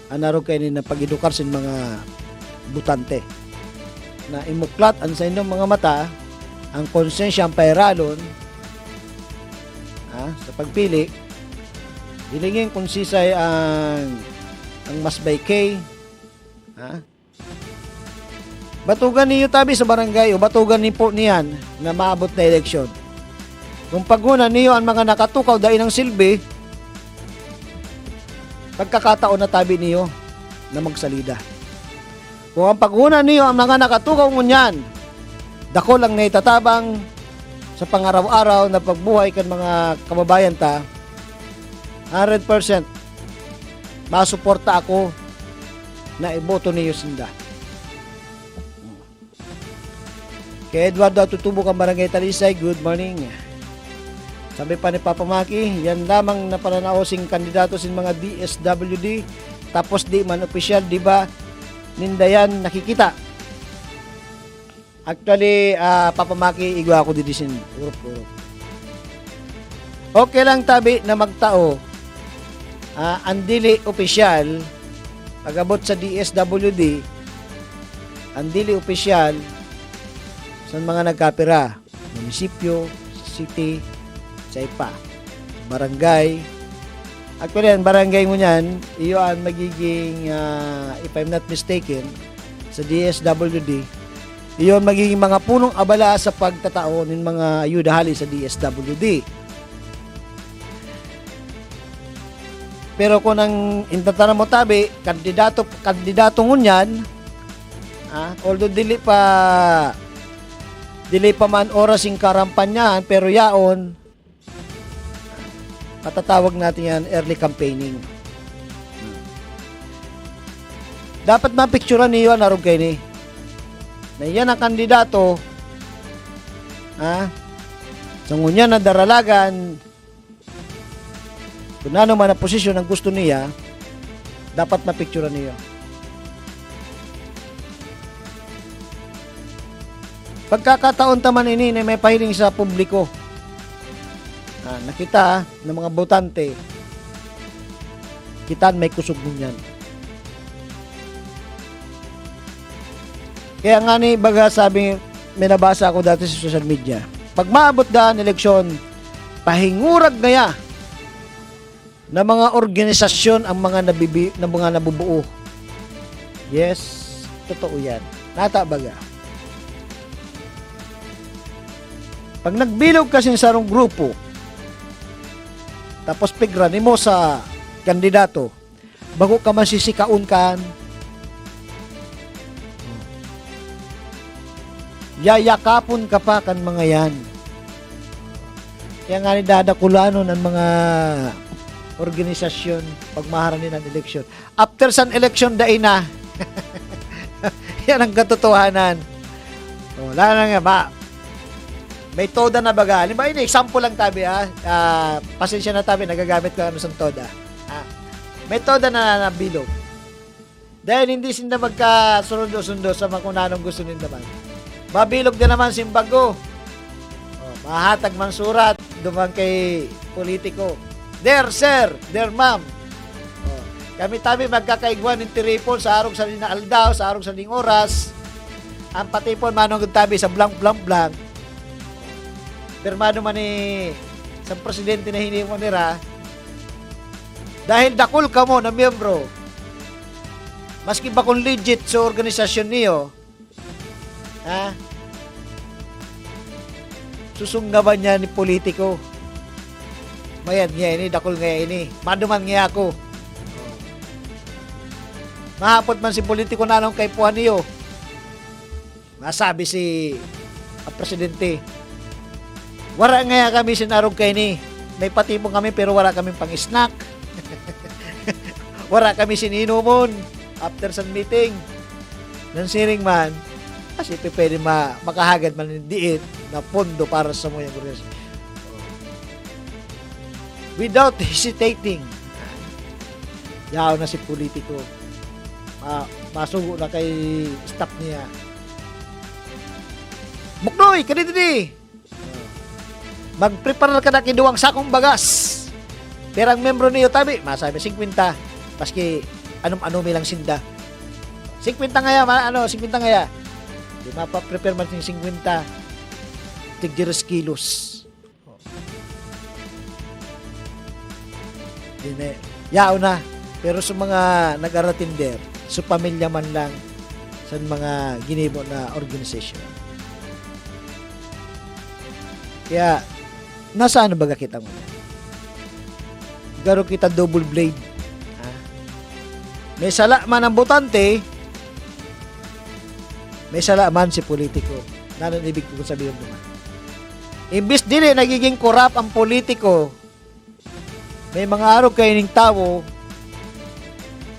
Anaro kayo na pag-edukar sa mga butante na imuklat ang sa inyong mga mata ang konsensya ang pairalon sa pagpili. Dilingin kung sisay ang mas baykay. Batugan niyo tabi sa barangay o batugan ni po niyan na maabot na eleksyon. Kung paguna niyo ang mga nakatukaw dahil ng silbi, pagkakataon na tabi niyo na magsalida. Kung ang paguna niyo ang mga nakatukaw ngunyan, dako lang na itatabang sa pangaraw-araw na pagbuhay kan mga kababayan ta, 100% masuporta ako na iboto niyo sinda. Kay Eduardo Tutubo kang Barangay Talisay, good morning. Sabi pa ni Papa Maki, yan lamang na pananaosing kandidato sin mga DSWD, tapos di man opisyal, di ba? nindayan nakikita. Actually, papamaki igwa ako dito sin urup-urup. Okay lang tabi na magtao ang dili opisyal pag-abot sa DSWD, ang dili opisyal sa mga nagkapira, munisipyo, city, sa ipa, barangay. Actually, ang barangay mo niyan, iyo ang magiging, if I'm not mistaken, sa DSWD, iyo ang magiging mga punong abala sa pagtatao ng mga ayudahali sa DSWD. Pero kung ang intentara mo tabi, kandidato ngunyan, although dili pa man oras yung karampanyahan, pero yaon, patatawag natin yan early campaigning. Dapat mapicturean niyo ang narog kayo ni. Na yan ang kandidato, sa ngunyan na daralagan, kung ano man ang posisyon ang gusto niya, dapat mapicturean niyo. Pagkakataon taman ini na may pahiling sa publiko, nakita ng mga botante, kitaan may kusog niyan. Kaya nga ni baga sabi, may nabasa ako dati sa social media, pag maabot daan eleksyon, pahingurag ngaya na mga organisasyon ang mga nabubuo. Yes, totoo yan. Nata baga. Pag nagbilog kasi sa sarong grupo, tapos pigranin mo sa kandidato, bago ka masisikaun kan, yayakapon ka pa kan mga yan. Kaya nga ni dadakulanon ang mga organisasyon pagmaharanin ng eleksyon. After san eleksyon dai na. Yan ang katotohanan. Wala na nga ba? May toda na baga. Halimbawa, ini example lang tabi pasensya na tabi, nagagamit ko ano sa toda. May toda na nabilog. Dahil hindi sinda magka-sundo-sundo sa mga kung anong gusto nila naman. Mabilog din naman simbago. Mahatag man surat dumang kay politiko. There, sir. There, ma'am. Kami tabi magkakaigwan ng tiripon sa arong sa na aldaw, sa arong sa ning oras. Ang patipon manong tabi sa blank. Pirmado man ni sa presidente na hindi mo nira. Dahil dakul ka mo na miyembro. Maski ba kung legit sa organisasyon niyo, susunggaban niya ni politiko. Mayad nga ini, dakol nga ini. Maduman nga ako. Mahapot man si politiko na nung kay puan niyo. Masabi si presidente, wala nga kami sinarog kay ni. May patipong kami pero wala kami pang snack. Wala kami sininumon after sa meeting. Nang siring man, kasi pwede makahagad man ng diit na pondo para sa mga organisasyon. Without hesitating, yaw na si politiko. Masugo na kay staff niya. Muknoy, kanidi. Mag-prepare ka na kinuwang sakong bagas. Pero ang membro niyo tabi, masabi 50. Paski anong lang sinda. 50 ngaya, 50 ngaya. Di mapa-prepare man yung 50. Tig-10 kilos. Yao na. Pero sa mga nag-aratinder, sa pamilya man lang, sa mga ginimo na organisasyon. Kaya, nasaan ba kita mo? Garo kita double blade. May sala man ang botante, may sala man si politiko. Nanon ibig ko sabihin naman. Imbis dili nagiging korap ang politiko, may mga araw kayo ng tao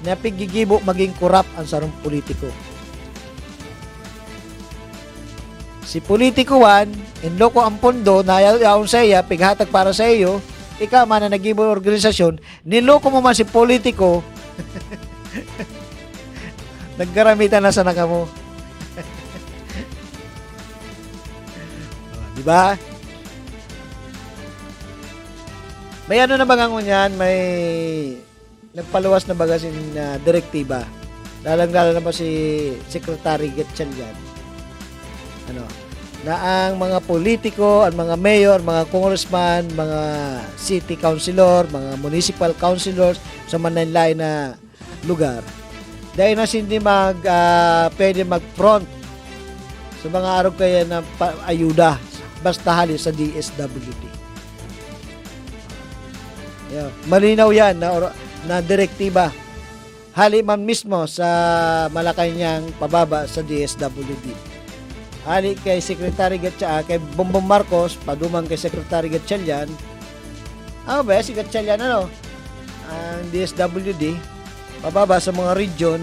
na pigigibo maging korap ang sarong politiko. Si politiko wan, inloko ang pondo na yaon sa iya, pighatag para sa iyo, ikaw man na nagibo organisasyon, niloko mo man si politiko, Nagkaramitan na sa naka mo. Di ba? May ano na ba nga yan? May nagpaluwas na baga sin direktiba. Lalang-lalo na ba si Secretary Gatchalian? Ano? Na ang mga politiko, ang mga mayor, mga congressman, mga city councilor, mga municipal councilors sa mananlay na lugar, dahil na hindi pwede mag-front sa mga araw kaya na ayuda basta hali sa DSWD. Yeah. Malinaw yan na direktiba. Hali man mismo sa Malacanang pababa sa DSWD. Hali kay Secretary Gatchalian, kay Bongbong Marcos, padumang kay Secretary Gatchalian. Ano ba, si Gatchalian ang DSWD, pababa sa mga region,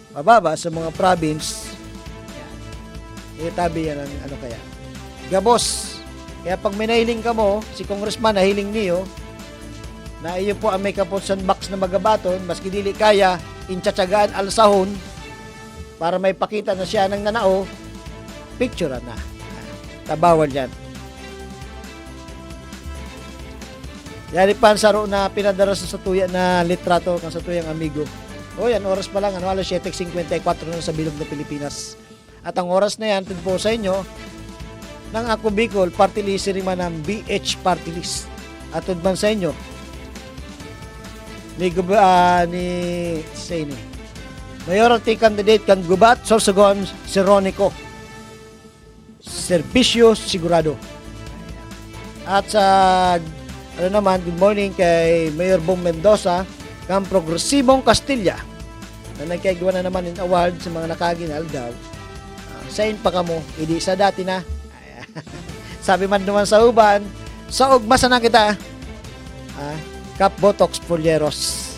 pababa sa mga province. Yan. Itabi yan ang kaya. Gabos. Kaya pag may nahiling ka mo, si Congressman nahiling niyo, na iyo po ang may kapusan box na magabaton, maski dili kaya, intsasagaan alsahon, para may pakita na siya ng nanao, picture na. Tabawal yan. Yari pa saro na pinadara sa tuya na litrato kang sa tuyang amigo. O yan, oras pa lang, alas 7:54 na sa bilog na Pilipinas. At ang oras na yan, po sa inyo, ng Ako Bicol, party list man ng BH party list. At tudman sa inyo, ni Mayoralty candidate kan Gubat, Sorsogon, Seronico. Serbisyo sigurado. At sa good morning kay Mayor Bong Mendoza kang Progresibong Castilla na nagkagawa na naman ng award sa mga nakaginal daw. Sain pa kamo, hindi sa dati na. Sabi man naman sa uban, sa ugmasa na kita. Cap Botox Polyeros.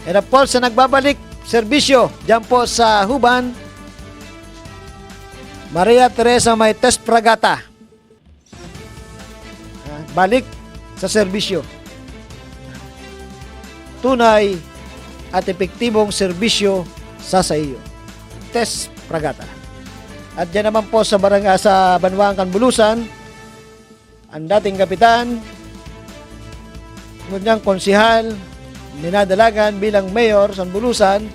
And of course, sa nagbabalik serbisyo diyan po sa Huban, Maria Teresa may test pragata. Balik sa serbisyo. Tunay at epektibong serbisyo sa iyo. Test pragata. At dyan naman po sa sa Banwang Kanbulusan, ang dating kapitan, ngunyan konsihal, minadalagan bilang mayor sa Bulusan,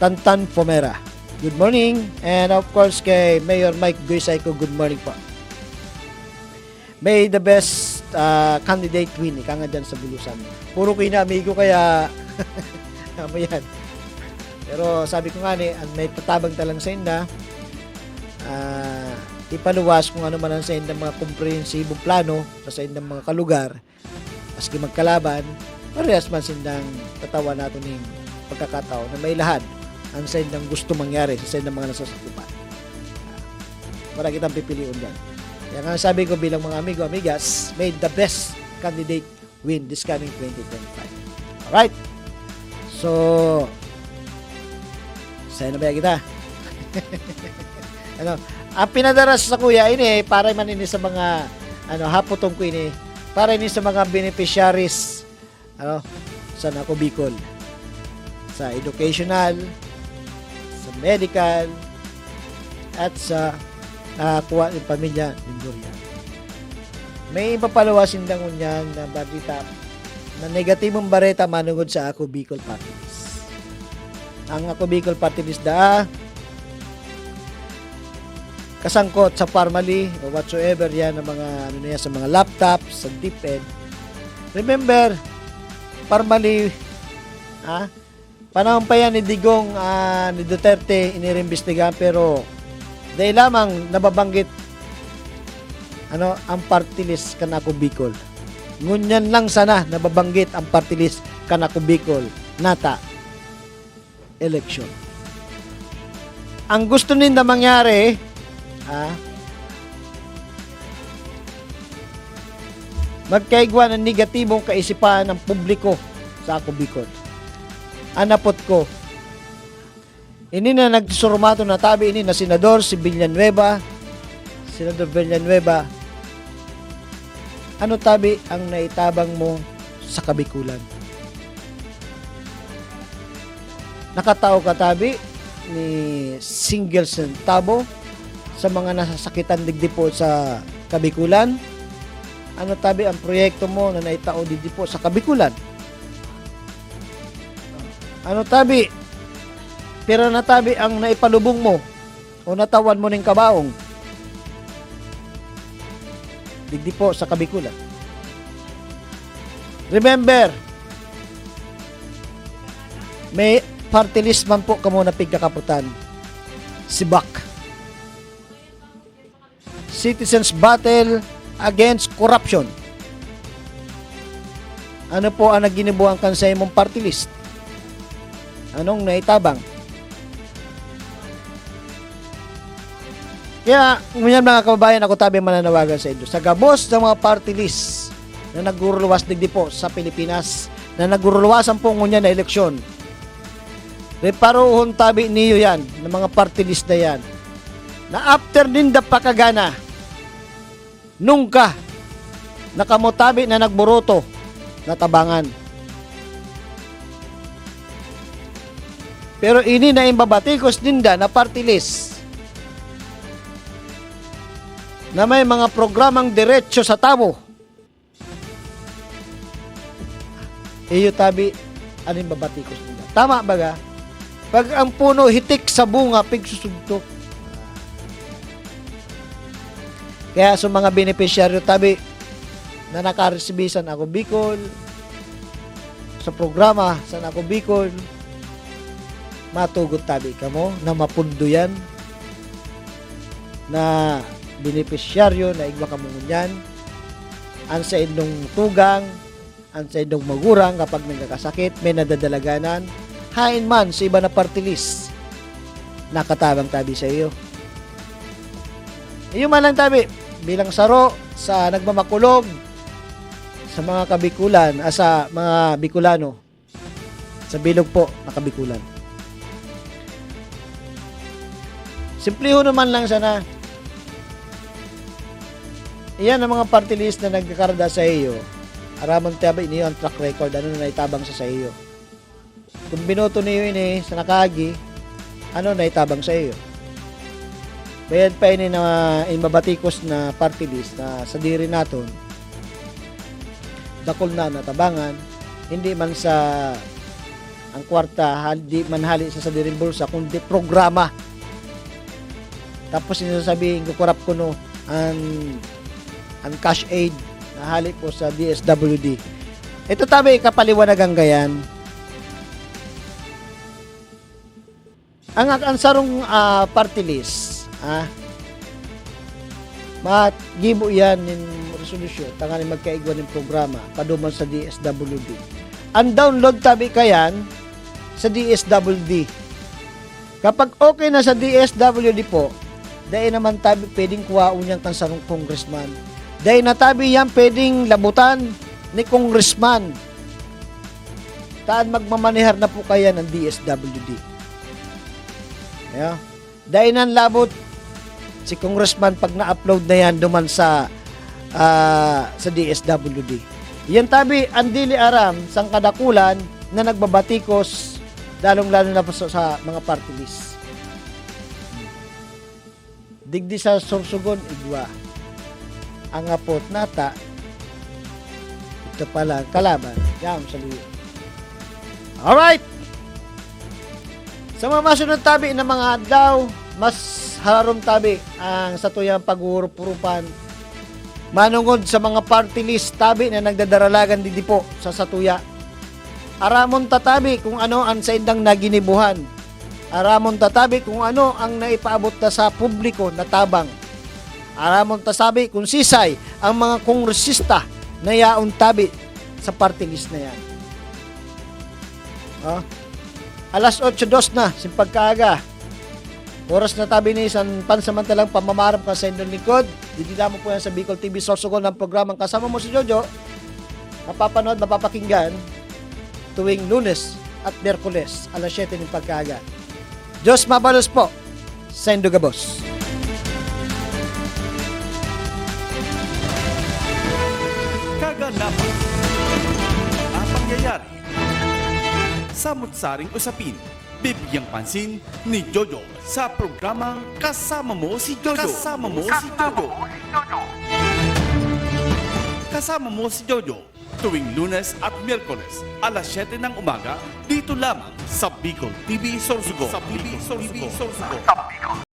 Tantan Fomera. Good morning. And of course kay Mayor Mike Guisayco, good morning po. May the best candidate win. Ika nga dyan sa Bulusan. Puro kayo na amigo kaya ano yan. Pero sabi ko nga may tatabang talang sa inda. Ipaluwas kung ano man ang sa inda mga komprehensibong plano sa inda mga kalugar. Maski magkalaban, parehas man sindang tatawa natin ng pagkakataon na may lahat ang sa indang gusto mangyari sa indang mga nasasakupan. Para kitang pipiliin dyan. Kaya nga sabi ko bilang mga amigo, amigas, may the best candidate win this coming 2025. Alright? So, sa'yo na ba kita? Ang pinadaras sa kuya ini, para man ini sa mga hapotong ko ini, para ini sa mga beneficiaries sa Ako Bicol, sa educational, sa medical, at sa kuha ng pamilya ng Durian. May ipapalawasin lang unyan na balita na negatibong bareta manungod sa Ako Bicol Party List. Ang Ako Bicol Party List kasangkot sa Parmali o whatsoever yan ng mga sa mga laptops, sa DepEd. Remember, Parmali panahon pa yan ni Digong ni Duterte iniimbestigahan, pero dahil lamang nababanggit ang party list kan Ako Bicol. Ngunyan lang sana nababanggit ang party list kan Ako Bicol nata election. Ang gusto ninda mangyari magkaigwa ng negatibong kaisipan ng publiko sa Ako Bicol. Anapot ko, ini na nagsurumato na tabi ini na Senador Villanueva, ano tabi ang naitabang mo sa Kabikulan? nakatao katabi ni single centavo sa mga nasasakitan digdi po sa Kabikulan. Ano tabi ang proyekto mo na naitao digdi po sa Kabikulan? Ano tabi? Pero natabi ang naipalubong mo o natawan mo ng kabaong digdi po sa Kabikulan. Remember, may party list man po kamo na pigkakaputan. Si BAC. Citizens Battle Against Corruption. Ano po ang naginibuang kan sa imong party list? Anong naitabang? Kaya, ngayon mga kababayan, ako tabi mananawagan sa inyo. Sa gabos ng mga party list na naguruluwas digdi po sa Pilipinas, na naguruluwasan po ngunya na eleksyon, reparohon tabi niyo yan, ng mga party list na yan, na after din da pakagana, nung ka, nakamutabi na nagburoto, na tabangan. Pero ini na imbabatikos din da na party list, na may mga programang diretso sa tabo. Iyo tabi, aning babatikos din da. Tama baga? Pag ang puno hitik sa bunga, pigsusugtok. Kaya sa mga beneficiaryo tabi na nakaresibisan ako Bicol, sa programa sa ako Bicol, matugot tabi kamo na mapundo yan na beneficiaryo na igwa kamungunyan ang sa indong tugang, ang sa indong magurang kapag nagkakasakit, may nadadalaganan, hain man sa iba na party list, nakatabang tabi sa iyo. Iyo man lang tabi, bilang saro sa nagmamakulog sa mga Kabikulan, sa mga Bicolano, sa bilog po na Kabikulan. Simpliho naman lang sana. Iyan ang mga party list na nagkakarda sa iyo. Aramon tabi niyo ang track record, ano na naitabang sa iyo. Kung binoto niyo ini sa nakagi, ano naitabang sa iyo. Bayan pa ini na imbabatikos na party list na sa diri naton, dakol na natabangan, hindi man sa ang kwarta, hindi man hali sa diring bulsa, kundi programa. Tapos sinasabihin, kukurap ko no, ang cash aid na hali po sa DSWD. Ito tabi, kapaliwanagang gayan. Ang sarong party list, magibo yan ng resolusyon, tanganin magkaigwan ng programa, paduman sa DSWD. Ang download tabi kayan sa DSWD. Kapag okay na sa DSWD po, dahil naman tabi pwedeng kuwaon yan kan sarong congressman. Dahil na tabi yan pwedeng labutan ni congressman. Taan magmamanihar na po kaya ng DSWD. Yeah. Dahil nan labot si congressman pag na-upload na yan duman sa DSWD. Yan tabi ang dili aram sang kadakulan na nagbabatikos lalong-lalo na po sa mga party list. Digdi sa Sorsogon, igwa. Ang apot nata, ito pala, kalaban. Yam sa liyo. Alright! Sa mga masunod tabi ng mga adlaw, mas harom tabi ang sa tuyang pag-uurup-urupan. Manungod sa mga party list tabi na nagdadaralagan didi po sa satuya. Aramon tatabi kung ano ang sa indang naginibuhan. Aramon tatabi kung ano ang naipaabot na sa publiko na tabang. Aramon tasabi kung sisay ang mga kongresista na yaon tabi sa party list na yan. Alas 8:02 na, simpagkaaga. Oras na tabi ni isang pansamantalang pamamarap ka sa indong likod. Didila mo po yan sa Bicol TV Sorsogon ng programang kasama mo si Jojo. Mapapanood, mapapakinggan tuwing Lunes at Miyerkules, alas 7 ng pagkaaga. Diyos mabalos po sa Indugabos. Kaganapan. Ang pangyayari. Samut-saring usapin. bibigyang pansin ni Jojo sa programang Kasama Mo si Jojo. Kasama Mo si Jojo. Kasama Mo si Jojo tuwing Lunes at Miyerkules alas 7 ng umaga dito lamang sa Bicol TV Sorsogon. Sa Bicol TV Sorsogon.